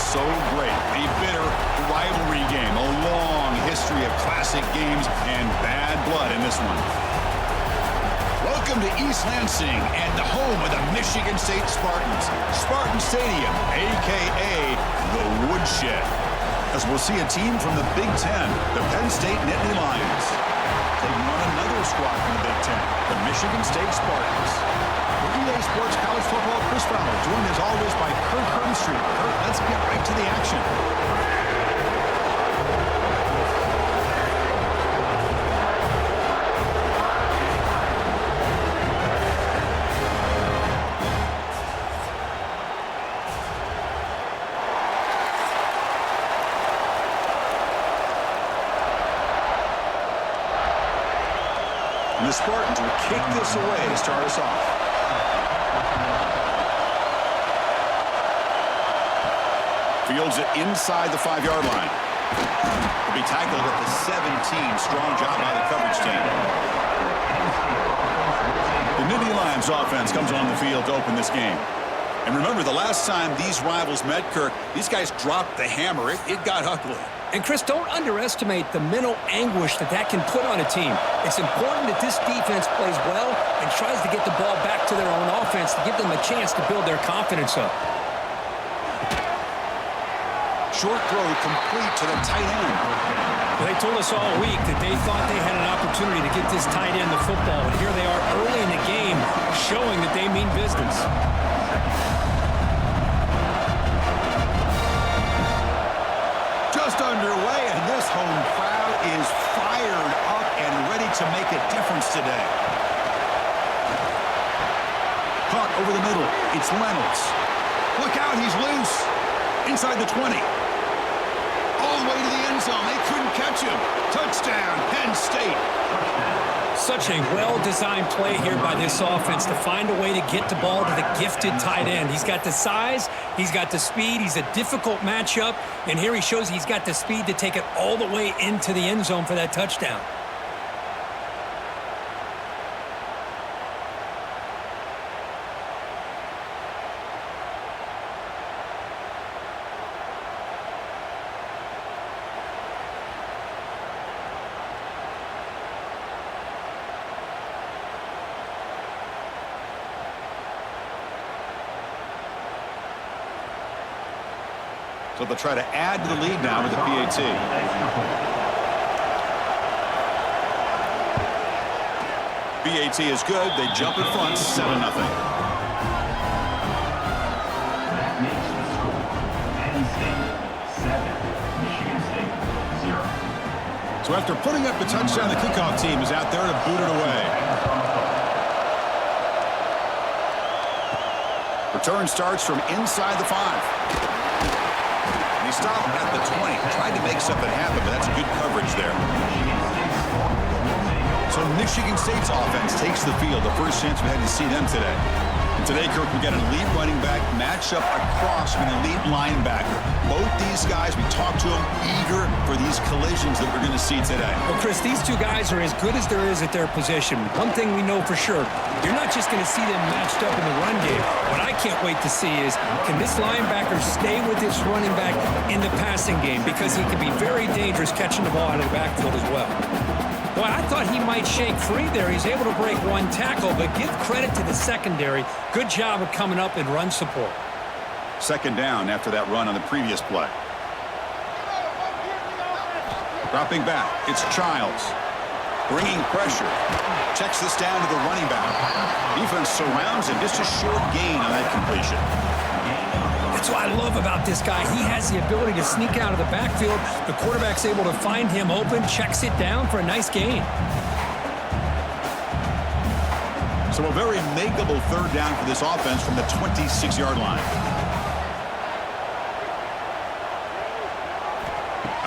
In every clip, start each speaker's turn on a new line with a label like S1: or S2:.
S1: so great. A bitter rivalry game. A long history of classic games and bad blood in this one. Welcome to East Lansing and the home of the Michigan State Spartans. Spartan Stadium, a.k.a. the Woodshed. As we'll see a team from the Big Ten, the Penn State Nittany Lions, taking on another squad from the Big Ten, the Michigan State Spartans. For EA Sports College Football, Chris Fowler, joined as always by Kurt Street. Kurt, let's get right to the action. And the Spartans will kick this away to start us off. Fields it inside the 5-yard line. Will be tackled at the 17. Strong job by the coverage team. The Nittany Lions offense comes on the field to open this game. And remember, the last time these rivals met, Kirk, these guys dropped the hammer. It got ugly.
S2: And, Chris, don't underestimate the mental anguish that can put on a team. It's important that this defense plays well and tries to get the ball back to their own offense to give them a chance to build their confidence up.
S1: Short throw complete to the tight end.
S2: They told us all week that they thought they had an opportunity to get this tight end the football. And here they are early in the game showing that they mean business.
S1: Just underway, and this home crowd is fired up and ready to make a difference today. Caught over the middle. It's Reynolds. Look out, he's loose. Inside the 20. All the way to the end zone. They couldn't catch him. Touchdown, Penn State.
S2: Such a well-designed play here by this offense to find a way to get the ball to the gifted tight end. He's got the size, he's got the speed, he's a difficult matchup, and here he shows he's got the speed to take it all the way into the end zone for that touchdown.
S1: So they'll try to add to the lead now with the PAT. PAT is good. They jump in front, 7-0. So after putting up the touchdown, the kickoff team is out there to boot it away. Return starts from inside the 5. He stopped at the 20, tried to make something happen, but that's good coverage there. So Michigan State's offense takes the field, the first chance we had to see them today. And today, Kirk, we got an elite running back matched up across an elite linebacker. Both these guys, we talked to them, eager for these collisions that we're going to see today.
S2: Well, Chris, these two guys are as good as there is at their position. One thing we know for sure, you're not just going to see them matched up in the run game. What I can't wait to see is, can this linebacker stay with this running back in the passing game? Because he can be very dangerous catching the ball out of the backfield as well. Boy, I thought he might shake free there. He's able to break one tackle, but give credit to the secondary. Good job of coming up in run support.
S1: Second down after that run on the previous play. Dropping back, it's Childs. Bringing pressure. Checks this down to the running back. Defense surrounds him. Just a short gain on that completion.
S2: That's what I love about this guy. He has the ability to sneak out of the backfield. The quarterback's able to find him open, checks it down for a nice gain.
S1: So a very makeable third down for this offense from the 26-yard line.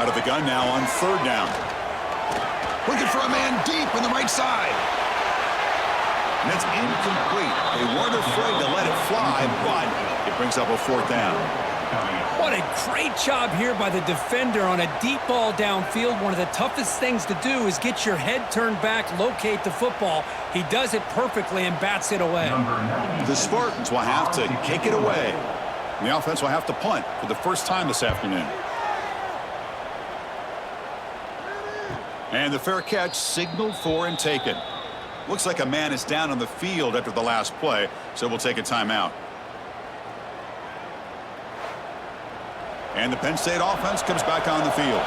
S1: Out of the gun now on third down. Looking for a man deep on the right side. And it's incomplete. They weren't afraid to let it fly, but it brings up a fourth down.
S2: What a great job here by the defender on a deep ball downfield. One of the toughest things to do is get your head turned back, locate the football. He does it perfectly and bats it away.
S1: The Spartans will have to kick it away. And the offense will have to punt for the first time this afternoon. And the fair catch signaled for and taken. Looks like a man is down on the field after the last play, so we'll take a timeout. And the Penn State offense comes back on the field.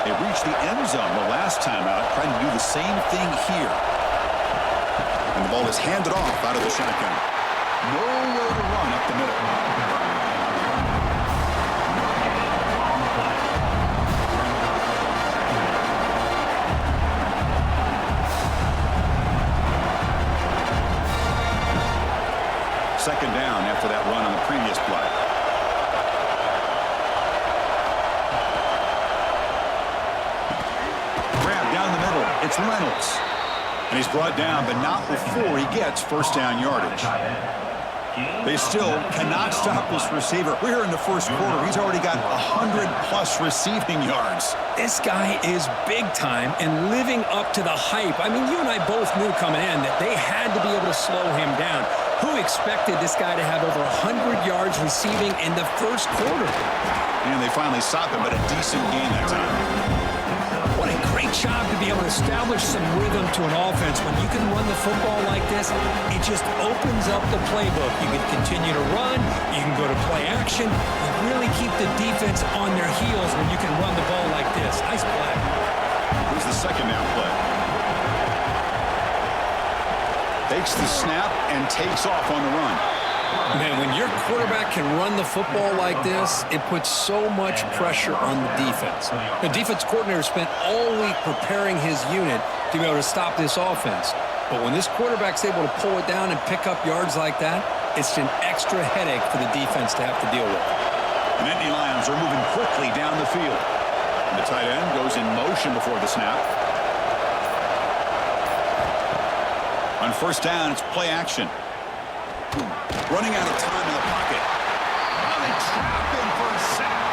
S1: They reached the end zone the last time out, trying to do the same thing here. And the ball is handed off out of the shotgun. Nowhere to run up the middle. Second down after that run on the previous play. Grab down the middle. It's Reynolds. And he's brought down, but not before he gets first down yardage. They still cannot stop this receiver. We're in the first quarter. He's already got 100-plus receiving yards.
S2: This guy is big time and living up to the hype. I mean, you and I both knew coming in that they had to be able to slow him down. Who expected this guy to have over 100 yards receiving in the first quarter?
S1: And they finally stopped him, but a decent game that time.
S2: What a great job to be able to establish some rhythm to an offense. When you can run the football like this, it just opens up the playbook. You can continue to run. You can go to play action. You really keep the defense on their heels when you can run the ball like this. Nice play.
S1: Here's the second down play. Takes the snap and takes off on the run.
S2: Man, when your quarterback can run the football like this, it puts so much pressure on the defense. The defense coordinator spent all week preparing his unit to be able to stop this offense. But when this quarterback's able to pull it down and pick up yards like that, it's an extra headache for the defense to have to deal with.
S1: The Nittany Lions are moving quickly down the field. And the tight end goes in motion before the snap. On first down, it's play action. Running out of time in the pocket. Now they trap him for a sack.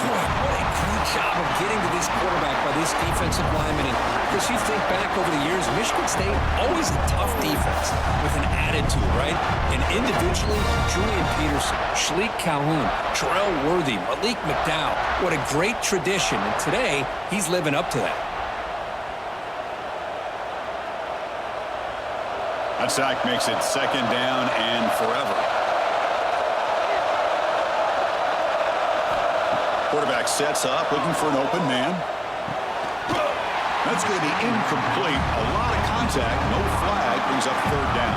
S2: Boy, what a great job of getting to this quarterback by this defensive lineman. And as you think back over the years, Michigan State, always a tough defense with an attitude, right? And individually, Julian Peterson, Shalik Calhoun, Terrell Worthy, Malik McDowell. What a great tradition. And today, he's living up to that.
S1: That sack makes it second down and forever. Quarterback sets up, looking for an open man. That's going to be incomplete. A lot of contact, no flag, brings up third down.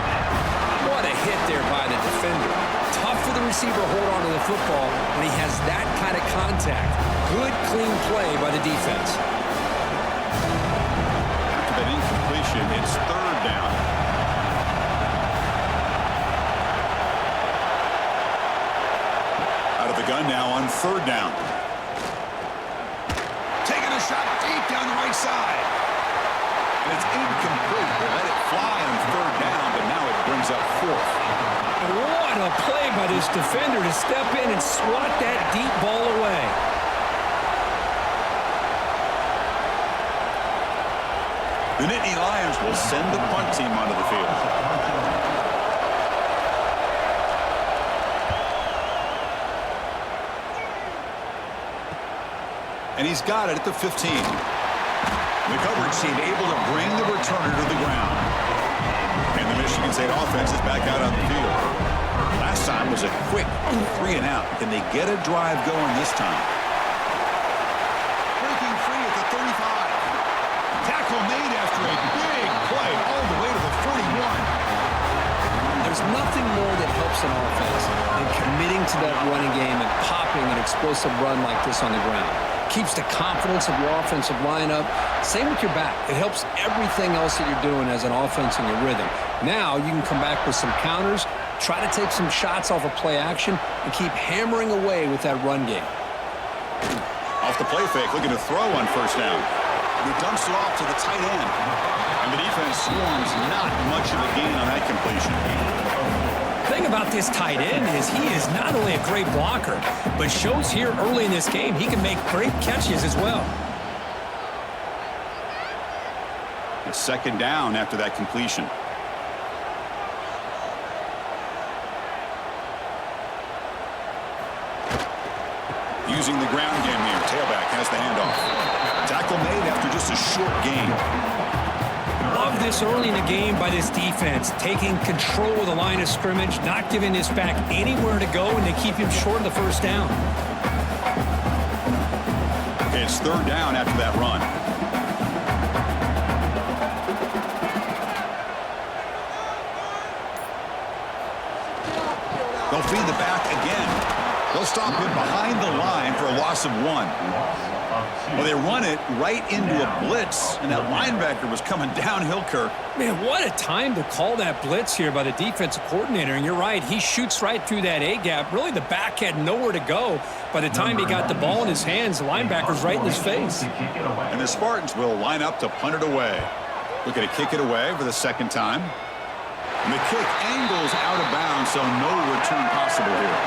S2: What a hit there by the defender. Tough for the receiver to hold on to the football when he has that kind of contact. Good, clean play by the defense.
S1: After that incompletion, it's third down. Out of the gun now on third down. Taking a shot deep down the right side. And it's incomplete. They let it fly on third down, but now it brings up fourth.
S2: What a play by this defender to step in and swat that deep ball away.
S1: The Nittany Lions will send the punt team onto the field. And he's got it at the 15. The coverage team able to bring the returner to the ground. And the Michigan State offense is back out on the field. Last time was a quick 3 and out. Can they get a drive going this time? Breaking free at the 35. Tackle made after a big play all the way to the 41.
S2: There's nothing more that helps an offense than committing to that running game and popping an explosive run like this on the ground. Keeps the confidence of your offensive lineup. Same with your back. It helps everything else that you're doing as an offense in your rhythm. Now you can come back with some counters, try to take some shots off of play action, and keep hammering away with that run game.
S1: Off the play fake, looking to throw on first down. He dumps it off to the tight end. And the defense swarms not much of a gain on that completion.
S2: The thing about this tight end is he is not only a great blocker, but shows here early in this game he can make great catches as well.
S1: It's second down after that completion. Using the ground game here. Tailback has the handoff. Tackle made after just a short gain.
S2: Love this early in the game by this defense. Taking control of the line of scrimmage, not giving this back anywhere to go, and they keep him short of the first down.
S1: Okay, it's third down after that run. They'll feed the back again. They'll stop him behind the line for a loss of 1. Well, they run it right into a blitz, and that linebacker was coming downhill, Kirk.
S2: Man, what a time to call that blitz here by the defensive coordinator. And you're right, he shoots right through that A-gap. Really, the back had nowhere to go. By the time he got the ball in his hands, the linebacker's right in his face.
S1: And the Spartans will line up to punt it away. Looking to kick it away for the second time. And the kick angles out of bounds, so no return possible here.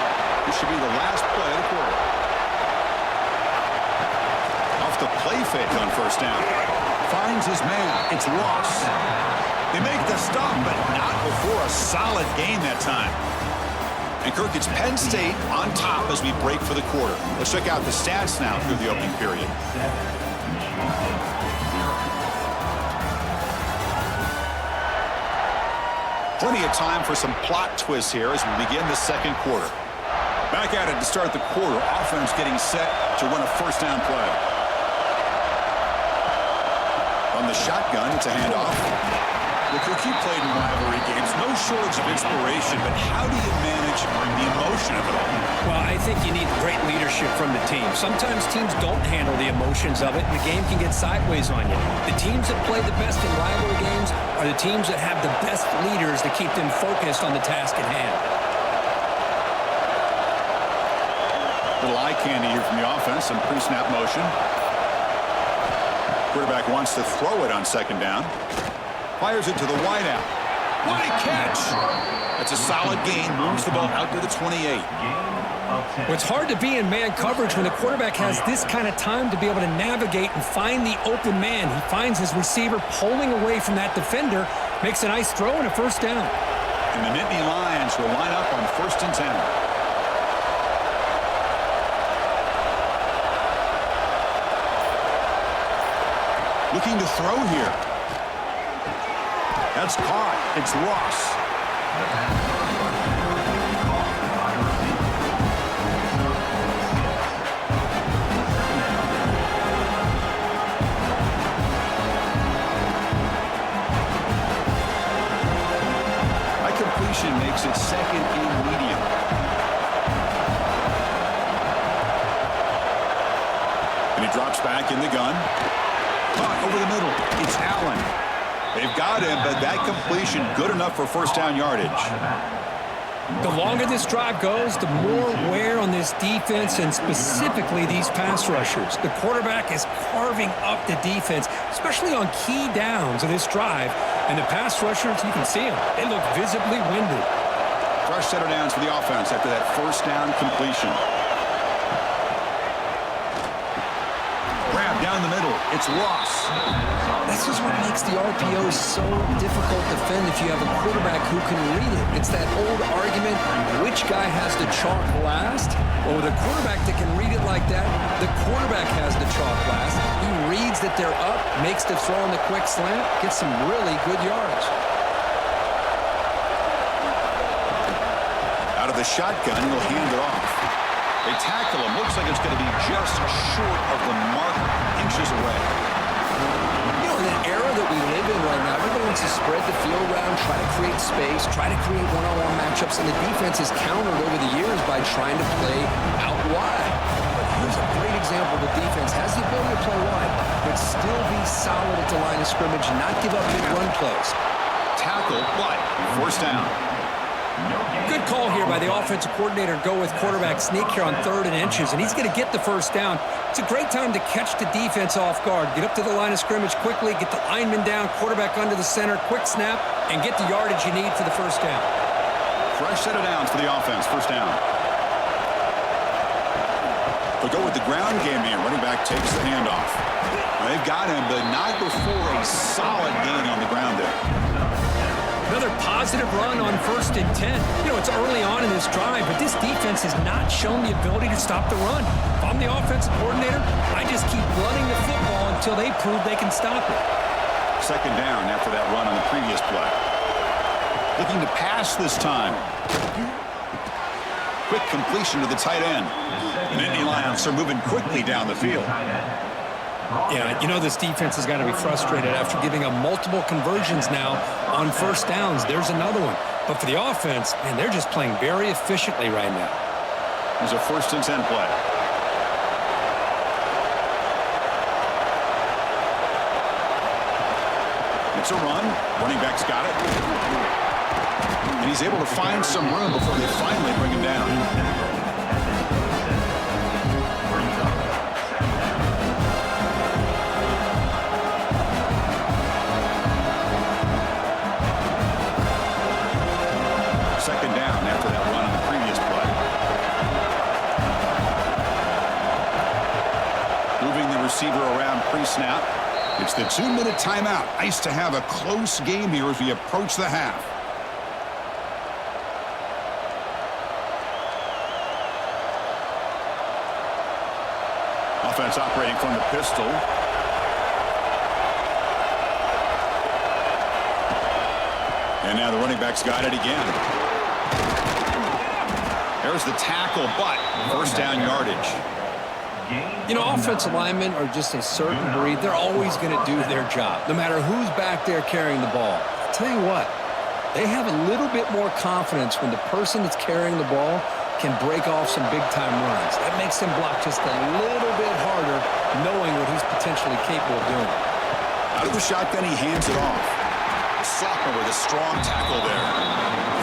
S1: This should be the last play of the quarter. Off the play fake on first down. Finds his man. It's Ross. They make the stop, but not before a solid gain that time. And Kirk, it's Penn State on top as we break for the quarter. Let's check out the stats now through the opening period. Plenty of time for some plot twists here as we begin the second quarter. Back at it to start the quarter. Offense getting set to run a first down play. On the shotgun, it's a handoff. Look, he played in rivalry games. No shortage of inspiration, but how do you manage the emotion of it all?
S2: Well, I think you need great leadership from the team. Sometimes teams don't handle the emotions of it, and the game can get sideways on you. The teams that play the best in rivalry games are the teams that have the best leaders to keep them focused on the task at hand.
S1: Little eye candy here from the offense, some pre-snap motion. Quarterback wants to throw it on second down. Fires it to the wideout. What a catch! That's a solid gain. Moves the ball out to the 28.
S2: Well, it's hard to be in man coverage when the quarterback has this kind of time to be able to navigate and find the open man. He finds his receiver pulling away from that defender, makes a nice throw and a first down.
S1: And the Nittany Lions will line up on 1st and 10. Looking to throw here. That's caught. It's Ross. High completion makes it second and medium. And he drops back in the gun. Caught over the middle. It's Allen. They've got him, but that completion good enough for first down yardage.
S2: The longer this drive goes, the more wear on this defense and specifically these pass rushers. The quarterback is carving up the defense, especially on key downs of this drive. And the pass rushers, you can see them. They look visibly winded.
S1: Fresh set of downs for the offense after that first down completion. Grab down the middle. It's Ross.
S2: This is what makes the RPO so difficult to defend if you have a quarterback who can read it. It's that old argument, which guy has the chalk last? Well, with a quarterback that can read it like that, the quarterback has the chalk last. He reads that they're up, makes the throw on the quick slant, gets some really good yards.
S1: Out of the shotgun, he'll hand it off. They tackle him. Looks like it's going to be just short of the mark, inches away.
S2: You know, in an era that we live in right now, everybody wants to spread the field around, try to create space, try to create one-on-one matchups, and the defense has countered over the years by trying to play out wide. But here's a great example. The defense has the ability to play wide, but still be solid at the line of scrimmage, not give up big run plays.
S1: Tackle, but first down.
S2: Good call here by the offensive coordinator. Go with quarterback sneak here on 3rd and inches, and he's going to get the first down. It's a great time to catch the defense off guard. Get up to the line of scrimmage quickly, get the lineman down, quarterback under the center, quick snap, and get the yardage you need for the first down.
S1: Fresh set of downs for the offense. First down. They'll go with the ground game here. Running back takes the handoff. They've got him, but not before a solid gain on the ground there.
S2: Another positive run on 1st and 10. You know, it's early on in this drive, but this defense has not shown the ability to stop the run. If I'm the offensive coordinator, I just keep running the football until they prove they can stop it.
S1: 2nd down after that run on the previous play. Looking to pass this time. Quick completion to the tight end. The Nittany Lions are moving quickly down the field.
S2: Yeah, you know this defense has got to be frustrated after giving up multiple conversions now on 1st downs. There's another one. But for the offense, man, they're just playing very efficiently right now.
S1: There's a 1st and 10 play. It's a run. Running back's got it. And he's able to find some room before they finally bring him down. Receiver around pre-snap. It's the 2-minute timeout. Nice to have a close game here as we approach the half. Offense operating from the pistol. And now the running back's got it again. There's the tackle, but 1st down yardage.
S2: You know, offensive linemen are just a certain breed. They're always going to do their job, no matter who's back there carrying the ball. I'll tell you what, they have a little bit more confidence when the person that's carrying the ball can break off some big-time runs. That makes them block just a little bit harder, knowing what he's potentially capable of doing.
S1: Out of the shotgun, he hands it off. Sophomore with a strong tackle there.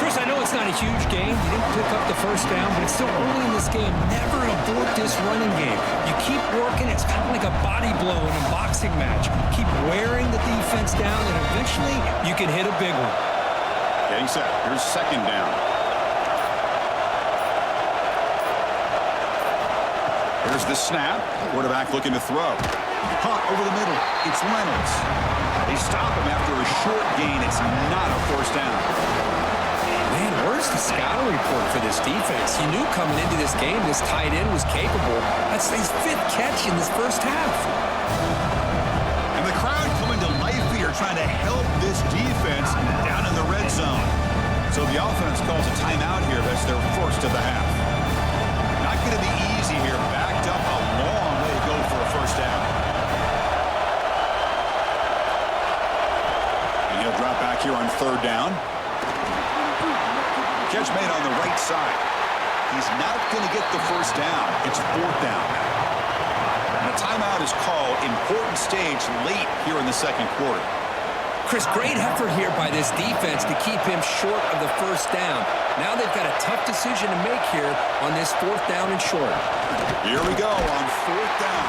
S2: Chris, I know it's not a huge game. You didn't pick up the 1st down, but it's still early in this game. Never abort this running game. You keep working. It's kind of like a body blow in a boxing match. Keep wearing the defense down, and eventually you can hit a big one.
S1: Getting set. Here's 2nd down. Here's the snap. Quarterback looking to throw. Hunt over the middle. It's Reynolds. They stop him after a short gain. It's not a 1st down.
S2: Man, where's the scouting report for this defense? You knew coming into this game this tight end was capable. That's his 5th catch in this 1st half.
S1: And the crowd coming to life here trying to help this defense down in the red zone. So the offense calls a timeout here. That's their 1st of the half. Not going to be easy here. Backed up a long way to go for a 1st down. And he'll drop back here on 3rd down. Catch made on the right side. He's not going to get the 1st down. It's 4th down. And a timeout is called. Important stage late here in the 2nd quarter.
S2: Chris, great effort here by this defense to keep him short of the 1st down. Now they've got a tough decision to make here on this 4th down and short.
S1: Here we go on 4th down.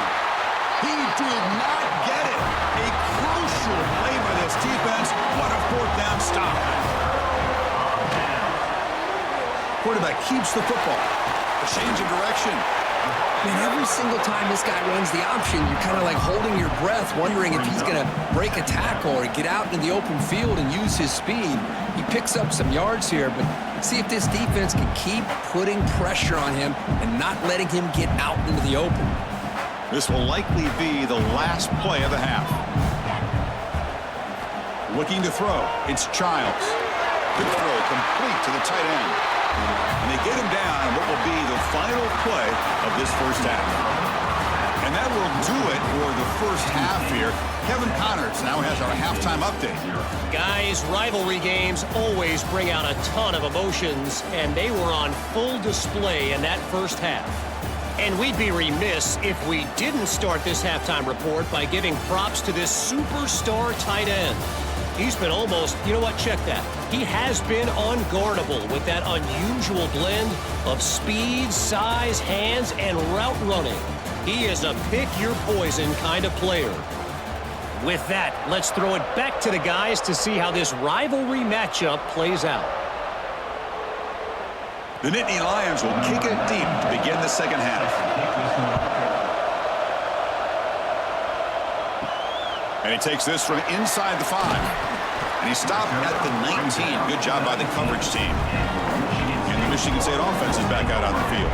S1: He did not get it. A crucial play by this defense. What a 4th down stop. Quarterback keeps the football. A change of direction.
S2: Man, every single time this guy runs the option, you're kind of like holding your breath, wondering if he's going to break a tackle or get out into the open field and use his speed. He picks up some yards here, but see if this defense can keep putting pressure on him and not letting him get out into the open.
S1: This will likely be the last play of the half. Looking to throw. It's Childs. Good throw, complete to the tight end. And they get him down on what will be the final play of this 1st half. And that will do it for the 1st half here. Kevin Connors now has our halftime update.
S3: Guys, rivalry games always bring out a ton of emotions, and they were on full display in that 1st half. And we'd be remiss if we didn't start this halftime report by giving props to this superstar tight end. He's been almost, you know what, check that. He has been unguardable with that unusual blend of speed, size, hands, and route running. He is a pick-your-poison kind of player. With that, let's throw it back to the guys to see how this rivalry matchup plays out.
S1: The Nittany Lions will kick it deep to begin the 2nd half. And he takes this from inside the 5. And he stopped at the 19. Good job by the coverage team. And the Michigan State offense is back out on the field.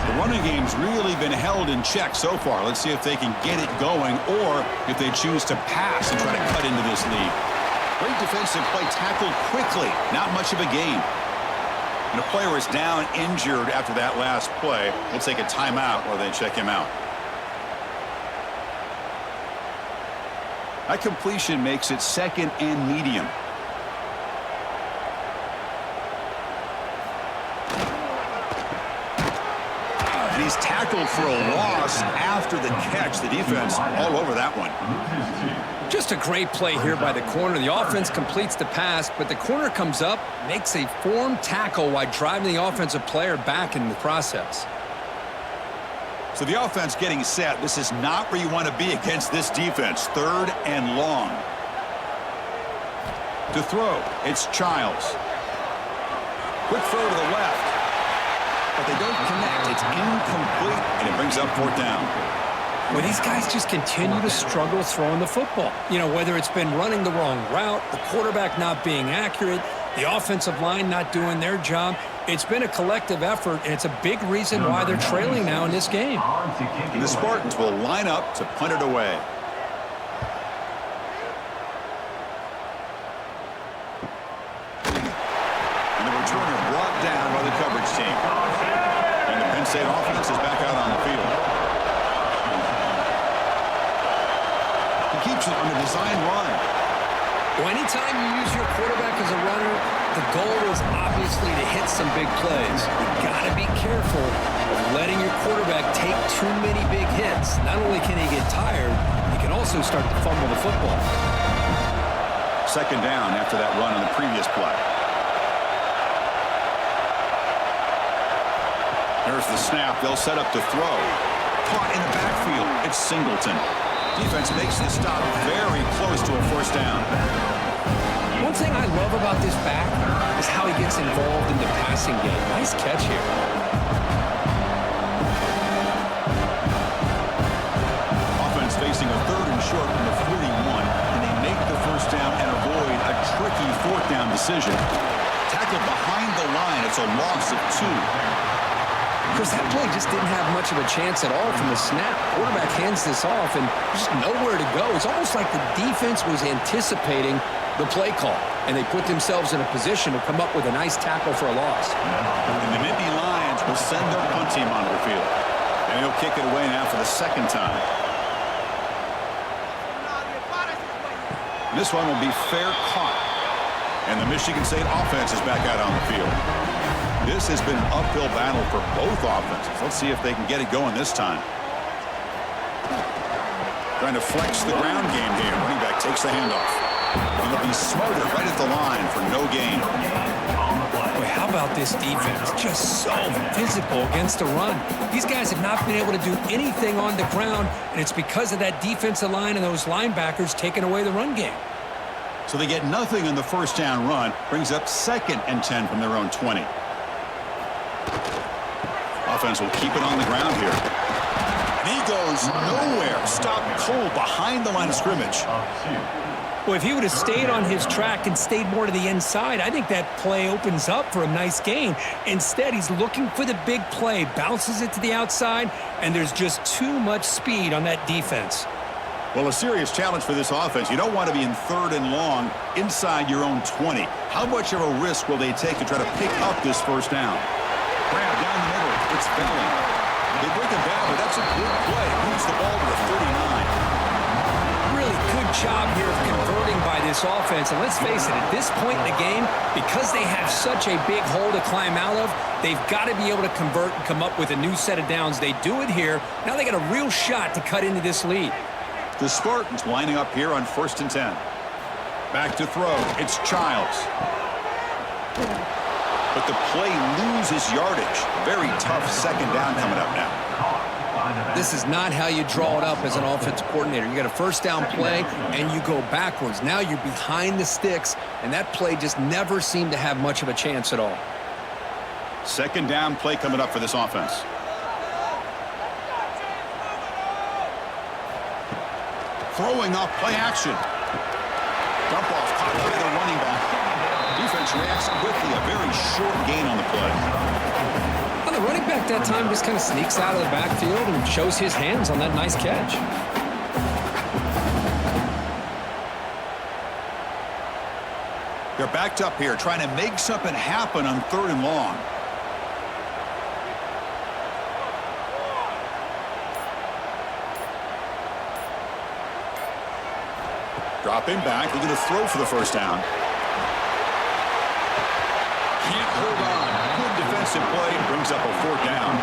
S1: The running game's really been held in check so far. Let's see if they can get it going or if they choose to pass and try to cut into this lead. Great defensive play, tackled quickly. Not much of a gain. And a player is down injured after that last play. We'll take a timeout while they check him out. That completion makes it second and medium. And he's tackled for a loss after the catch. The defense all over that one.
S2: Just a great play here by the corner. The offense completes the pass, but the corner comes up, makes a formed tackle while driving the offensive player back in the process.
S1: So the offense getting set. This is not where you want to be against this defense. Third and long. To throw, it's Childs. Quick throw to the left. But they don't connect. It's incomplete, and it brings up fourth down.
S2: Well, these guys just continue to struggle throwing the football. You know, whether it's been running the wrong route, the quarterback not being accurate, the offensive line not doing their job. It's been a collective effort, and it's a big reason why they're trailing now in this game.
S1: And the Spartans will line up to punt it away. And the returner brought down by the coverage team. And the Penn State offense is back out on the field. He keeps it on the design run.
S2: Well, anytime you use your quarterback as a runner, the goal is obviously to hit some big plays. You've got to be careful of letting your quarterback take too many big hits. Not only can he get tired, he can also start to fumble the football.
S1: Second down after that run on the previous play. There's the snap. They'll set up to throw. Caught in the backfield. It's Singleton. Defense makes the stop very close to a first down.
S2: One thing I love about this back is how he gets involved in the passing game. Nice catch here.
S1: Offense facing a third and short from the 41, and they make the first down and avoid a tricky fourth down decision. Tackled behind the line. It's a loss of 2.
S2: Because that play just didn't have much of a chance at all from the snap. Quarterback hands this off, and just nowhere to go. It's almost like the defense was anticipating the play call, and they put themselves in a position to come up with a nice tackle for a loss.
S1: And the Nittany Lions will send their punt team onto the field. And he'll kick it away now for the second time. This one will be fair caught. And the Michigan State offense is back out on the field. This has been an uphill battle for both offenses. Let's see if they can get it going this time. Trying to flex the ground game here. Running back takes the handoff. And they'll be smarter right at the line for no gain.
S2: Boy, how about this defense? Just so physical against the run. These guys have not been able to do anything on the ground, and it's because of that defensive line and those linebackers taking away the run game.
S1: So they get nothing on the first down run. Brings up 2nd and 10 from their own 20. Offense will keep it on the ground here. And he goes nowhere. Stop cold behind the line of scrimmage.
S2: Well, if he would have stayed on his track and stayed more to the inside, I think that play opens up for a nice gain. Instead, he's looking for the big play, bounces it to the outside, and there's just too much speed on that defense.
S1: Well, a serious challenge for this offense. You don't want to be in third and long inside your own 20. How much of a risk will they take to try to pick up this first down? Grab down the middle. It's Penn. They break him down, but that's a good play. Moves the ball to the 39.
S2: Really good job here of converting by this offense. And let's face it, at this point in the game, because they have such a big hole to climb out of, they've got to be able to convert and come up with a new set of downs. They do it here. Now they got a real shot to cut into this lead.
S1: The Spartans lining up here on 1st and 10. Back to throw. It's Childs. But the play loses yardage. Very tough second down coming up now.
S2: This is not how you draw it up as an offensive coordinator. You got a first down play, and you go backwards. Now you're behind the sticks, and that play just never seemed to have much of a chance at all.
S1: Second down play coming up for this offense. Throwing off play action. Dump off caught by the defense reacts quickly. A very short gain on the play.
S2: Well, the running back that time just kind of sneaks out of the backfield and shows his hands on that nice catch.
S1: They're backed up here, trying to make something happen on 3rd and long. Dropping back, looking to throw for the first down. Can't hold on. Good defensive play, brings up a 4th down.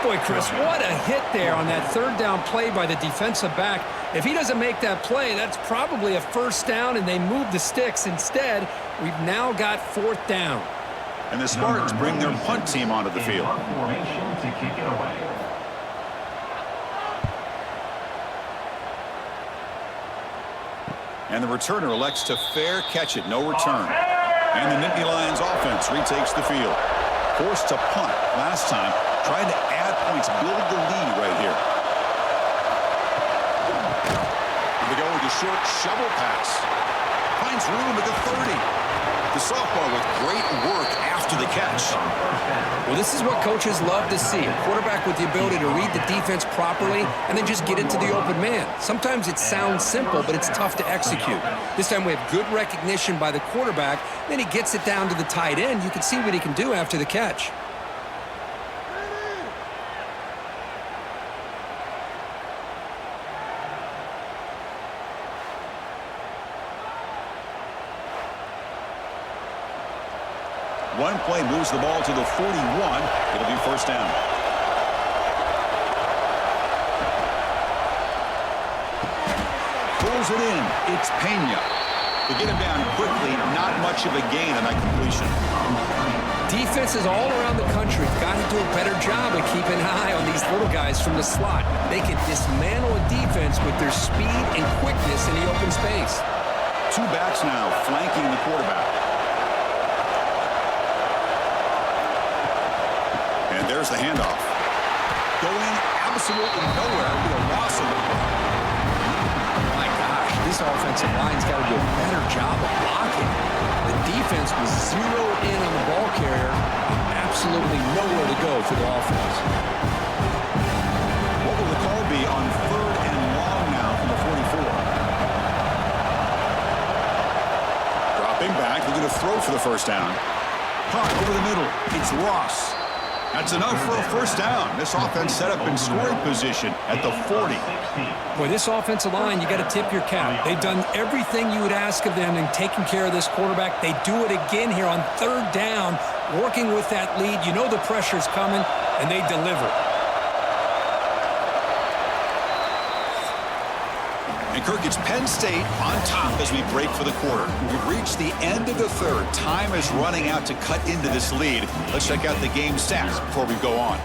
S2: Boy, Chris, what a hit there on that 3rd down play by the defensive back. If he doesn't make that play, that's probably a 1st down, and they move the sticks. Instead, we've now got 4th down.
S1: And the Spartans bring their punt team onto the field.
S4: Formation to kick it away.
S1: And the returner elects to fair catch it. No return. And the Nittany Lions offense retakes the field. Forced to punt last time. Trying to add points, build the lead right here. They go with a short shovel pass. Finds room at the 30. The sophomore with great work after the catch.
S2: Well, this is what coaches love to see. A quarterback with the ability to read the defense properly and then just get it to the open man. Sometimes it sounds simple, but it's tough to execute. This time we have good recognition by the quarterback. Then he gets it down to the tight end. You can see what he can do after the catch.
S1: One play moves the ball to the 41. It'll be 1st down. Pulls it in. It's Penn. To get him down quickly, not much of a gain on that completion.
S2: Defenses all around the country have got to do a better job of keeping an eye on these little guys from the slot. They can dismantle a defense with their speed and quickness in the open space.
S1: 2 backs now flanking the quarterback. And there's the handoff. Going absolutely nowhere with a loss of the ball.
S2: My gosh, this offensive line's got to do a better job of blocking. The defense was zeroed in on the ball carrier and absolutely nowhere to go for the offense.
S1: What will the call be on 3rd and long now from the 44? Dropping back, looking to throw for the 1st down. Punt over the middle. It's Ross. That's enough for a 1st down. This offense set up in scoring position at the 40.
S2: Boy, this offensive line, you got to tip your cap. They've done everything you would ask of them in taking care of this quarterback. They do it again here on 3rd down, working with that lead. You know the pressure's coming, and they deliver.
S1: And Kirk, it's Penn State on top as we break for the quarter. We've reached the end of the 3rd. Time is running out to cut into this lead. Let's check out the game stats before we go on.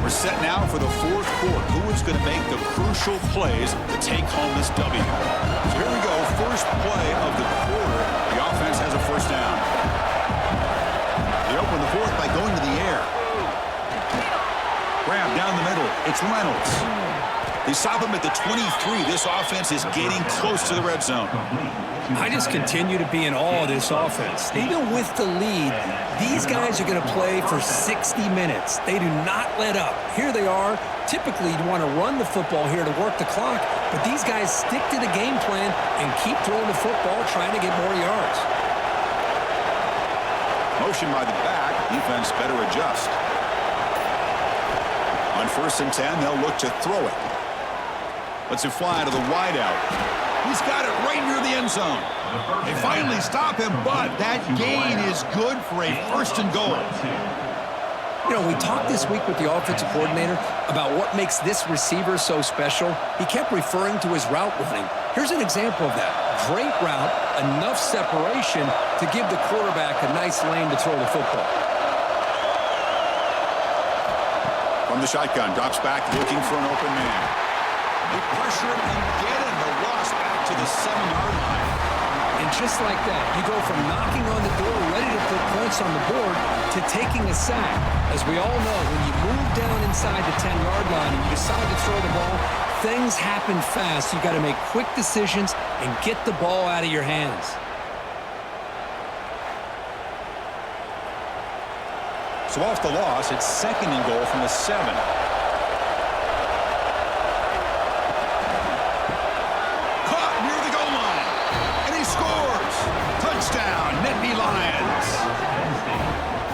S1: We're set now for the 4th quarter. Who is going to make the crucial plays to take home this W? So here we go. First play of the quarter. The offense has a 1st down. They open the 4th by going to the air. Grab down the middle. It's Reynolds. They stop him at the 23. This offense is getting close to the red zone.
S2: I just continue to be in awe of this offense. Even with the lead, these guys are going to play for 60 minutes. They do not let up. Here they are. Typically, you want to run the football here to work the clock, but these guys stick to the game plan and keep throwing the football, trying to get more yards.
S1: Motion by the back. Defense better adjust. On 1st and 10, they'll look to throw it. Lets it fly to the wideout. He's got it right near the end zone. They finally stop him, but that gain is good for a 1st and goal.
S2: You know, we talked this week with the offensive coordinator about what makes this receiver so special. He kept referring to his route running. Here's an example of that. Great route, enough separation to give the quarterback a nice lane to throw the football.
S1: From the shotgun, drops back, looking for an open man. They pressure him and get him. The loss back to the 7-yard line.
S2: And just like that, you go from knocking on the door, ready to put points on the board, to taking a sack. As we all know, when you move down inside the 10-yard line and you decide to throw the ball, Things happen fast. You got to make quick decisions and get the ball out of your hands.
S1: So off the loss, it's 2nd and goal from the 7. Caught near the goal line. And he scores. Touchdown, Nittany Lions.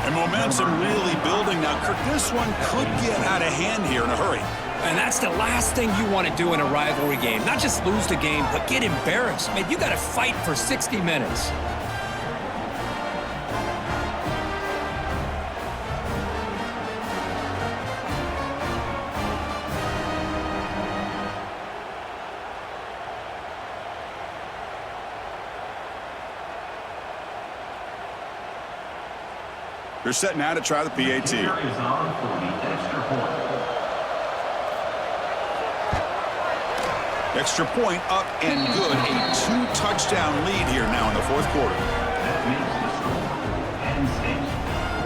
S1: And momentum really building now. Kirk, this one could get out of hand here in a hurry.
S2: And that's the last thing you want to do in a rivalry game. Not just lose the game, but get embarrassed. Man, you got to fight for 60 minutes.
S1: They're set now to try the PAT.
S4: Is on for the extra point.
S1: Extra point up and good. A 2-touchdown lead here now in the 4th quarter.
S4: That makes the score Penn State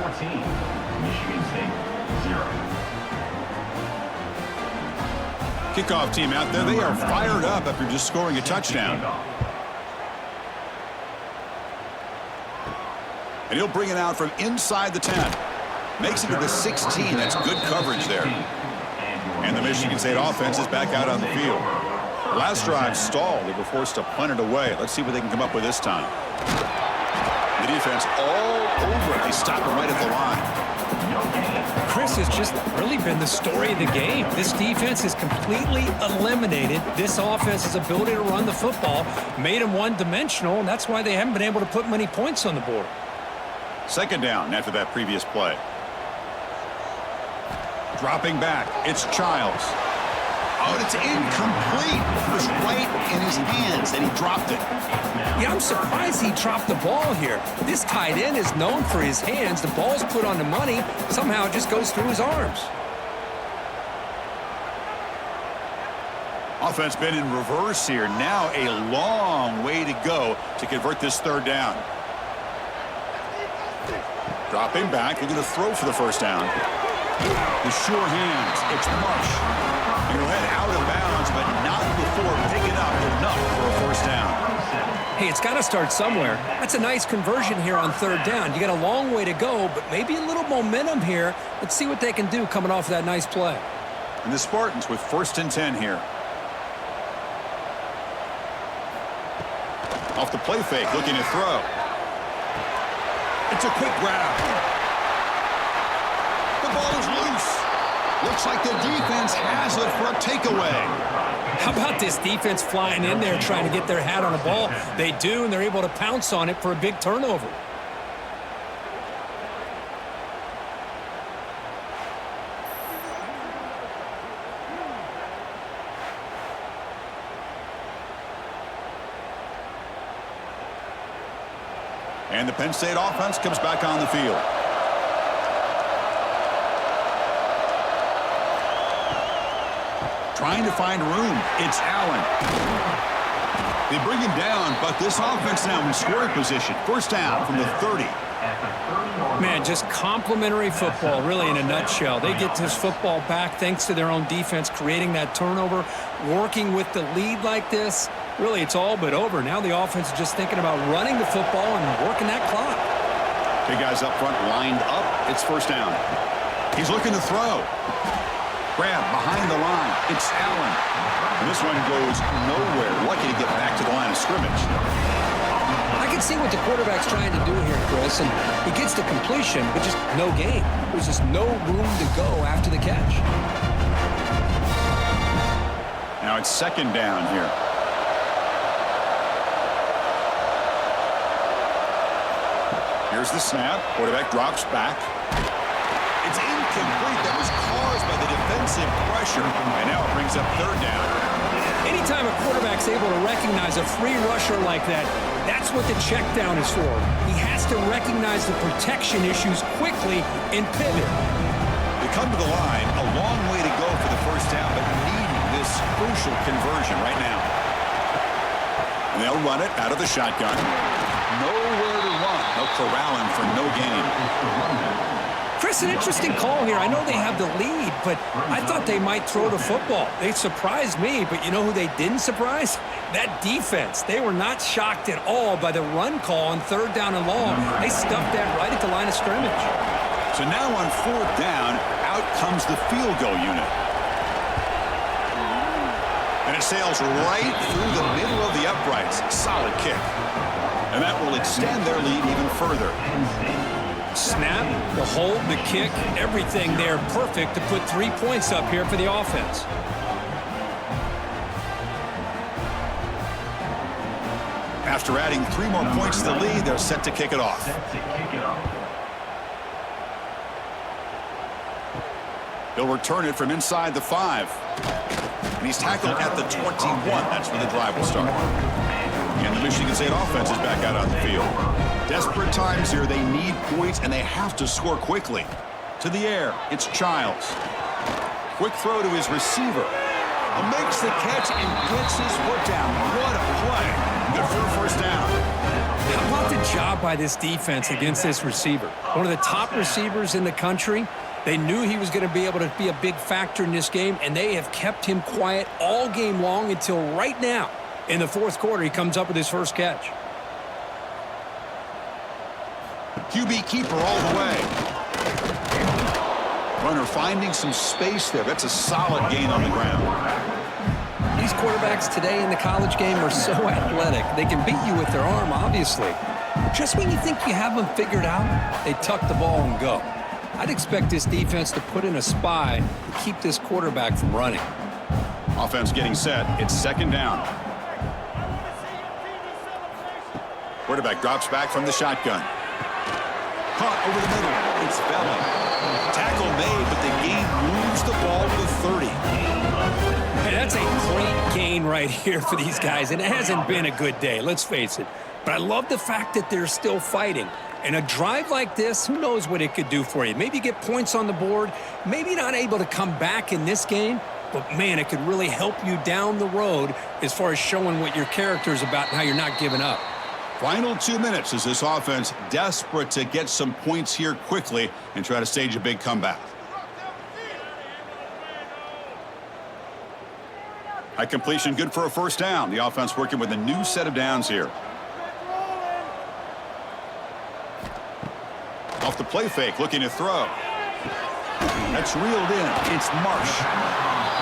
S4: 14, Michigan State 0.
S1: Kickoff team out there. They are fired up after just scoring a touchdown. And he'll bring it out from inside the 10. Makes it to the 16. That's good coverage there. And the Michigan State offense is back out on the field. Last drive stalled. They were forced to punt it away. Let's see what they can come up with this time. The defense all over it. They stop it right at the line.
S2: Chris has just really been the story of the game. This defense has completely eliminated this offense's ability to run the football, made them one-dimensional, and that's why they haven't been able to put many points on the board.
S1: 2nd down after that previous play. Dropping back. It's Childs. Oh, and it's incomplete. It was right in his hands, and he dropped it.
S2: Yeah, I'm surprised he dropped the ball here. This tight end is known for his hands. The ball's put on the money. Somehow it just goes through his arms.
S1: Offense been in reverse here. Now a long way to go to convert this 3rd down. Dropping back. They're going to throw for the 1st down. The sure hands. It's Marsh. And he'll head out of bounds, but not before picking up enough for a 1st down.
S2: Hey, it's got to start somewhere. That's a nice conversion here on 3rd down. You got a long way to go, but maybe a little momentum here. Let's see what they can do coming off of that nice play.
S1: And the Spartans with 1st and 10 here. Off the play fake, looking to throw. It's a quick grab. The ball is loose. Looks like the defense has it for a takeaway.
S2: How about this defense flying in there trying to get their hat on the ball? They do, and they're able to pounce on it for a big turnover.
S1: And the Penn State offense comes back on the field. Trying to find room. It's Allen. They bring him down, but this offense now in scoring position. 1st down from the 30.
S2: Man, just complimentary football, really, in a nutshell. They get this football back thanks to their own defense, creating that turnover, working with the lead like this. Really, it's all but over. Now the offense is just thinking about running the football and working that clock.
S1: Big guys up front lined up. It's 1st down. He's looking to throw. Grab behind the line. It's Allen. And this one goes nowhere. Lucky to get back to the line of scrimmage.
S2: I can see what the quarterback's trying to do here, Chris, and he gets the completion, but just no gain. There's just no room to go after the catch.
S1: Now it's 2nd down here. Here's the snap. Quarterback drops back. It's incomplete. That was caused by the defensive pressure. And now it brings up 3rd down.
S2: Anytime a quarterback's able to recognize a free rusher like that, that's what the check down is for. He has to recognize the protection issues quickly and pivot.
S1: They come to the line. A long way to go for the 1st down, but needing this crucial conversion right now. And they'll run it out of the shotgun. Nowhere to run. No corralling for no gain.
S2: Chris, Chris, an interesting call here. I know they have the lead, but I thought they might throw the football. They surprised me, but you know who they didn't surprise? That defense. They were not shocked at all by the run call on 3rd down and long. They stuffed that right at the line of scrimmage.
S1: So now on 4th down, out comes the field goal unit. And it sails right through the middle of the uprights. Solid kick. And that will extend their lead even further.
S2: Snap, the hold, the kick, everything there perfect to put 3 points up here for the offense.
S1: After adding 3 more points to the lead, they're set to kick it off. He'll return it from inside the 5. And he's tackled at the 21. That's where the drive will start. And the Michigan State offense is back out on the field. Desperate times here. They need points, and they have to score quickly. To the air, it's Childs. Quick throw to his receiver. He makes the catch and gets his foot down. What a play. Good for a 1st down.
S2: How about the job by this defense against this receiver? One of the top receivers in the country. They knew he was going to be able to be a big factor in this game, and they have kept him quiet all game long until right now. In the 4th quarter, he comes up with his first catch.
S1: QB keeper all the way. Runner finding some space there. That's a solid gain on the ground.
S2: These quarterbacks today in the college game are so athletic. They can beat you with their arm, obviously. Just when you think you have them figured out, they tuck the ball and go. I'd expect this defense to put in a spy to keep this quarterback from running.
S1: Offense getting set. It's 2nd down. Quarterback drops back from the shotgun. Caught over the middle. It's Belly. Tackle made, but the game moves the ball to the 30.
S2: Hey, that's a great gain right here for these guys, and it hasn't been a good day, let's face it. But I love the fact that they're still fighting. And a drive like this, who knows what it could do for you. Maybe get points on the board, maybe not able to come back in this game, but man, it could really help you down the road as far as showing what your character is about and how you're not giving up.
S1: Final 2 minutes as this offense desperate to get some points here quickly and try to stage a big comeback. High completion, good for a 1st down. The offense working with a new set of downs here. Off the play fake, looking to throw. That's reeled in. It's Marsh.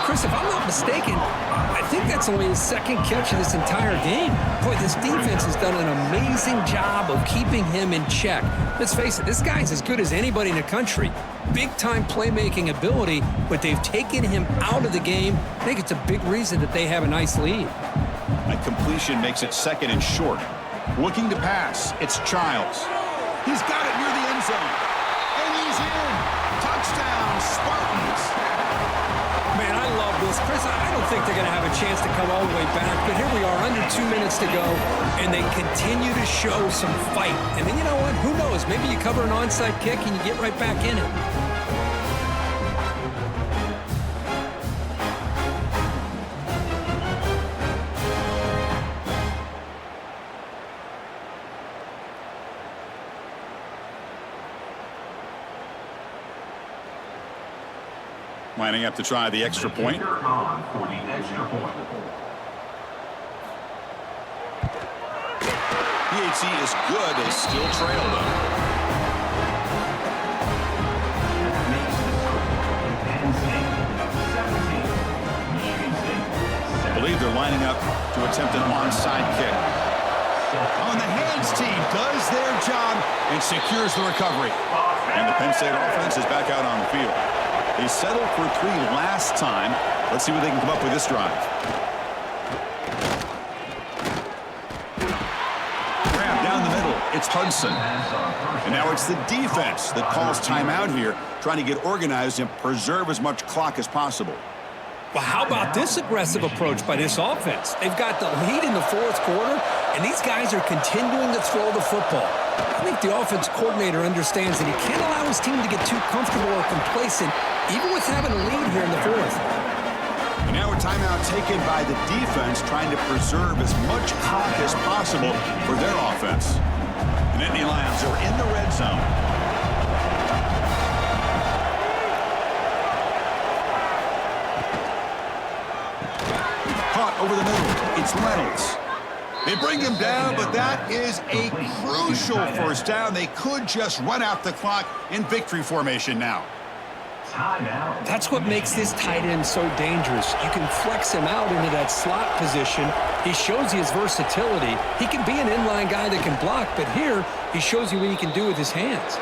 S2: Chris, if I'm not mistaken, I think that's only his 2nd catch of this entire game. Boy, this defense has done an amazing job of keeping him in check. Let's face it, this guy's as good as anybody in the country. Big-time playmaking ability, but they've taken him out of the game. I think it's a big reason that they have a nice lead.
S1: That completion makes it 2nd and short. Looking to pass, it's Childs. He's got it near the end zone. And he's in. Touchdown, Spartans.
S2: Man, I love this. Chris, I don't think they're going to have a chance to come all the way back, but here we are, under 2 minutes to go, and they continue to show some fight. And then you know what? Who knows? Maybe you cover an onside kick and you get right back in it.
S1: Lining up to try the extra point.
S4: For the extra point.
S1: PHC is good, they still trail though.
S4: Penn State 17. Michigan State 17.
S1: I believe they're lining up to attempt an onside kick. On the hands team does their job and secures the recovery. And the Penn State offense is back out on the field. They settled for 3 last time. Let's see what they can come up with this drive. Grab down the middle. It's Hudson. And now it's the defense that calls timeout here, trying to get organized and preserve as much clock as possible.
S2: Well, how about this aggressive approach by this offense? They've got the lead in the 4th quarter, and these guys are continuing to throw the football. I think the offense coordinator understands that he can't allow his team to get too comfortable or complacent, even with having a lead here in the 4th.
S1: And now a timeout taken by the defense, trying to preserve as much clock as possible for their offense. The Nittany Lions are in the red zone. It's Reynolds. They bring him down, but that is a crucial first down. They could just run out the clock in victory formation now.
S2: That's what makes this tight end so dangerous. You can flex him out into that slot position. He shows you his versatility. He can be an inline guy that can block, but here he shows you what he can do with his hands.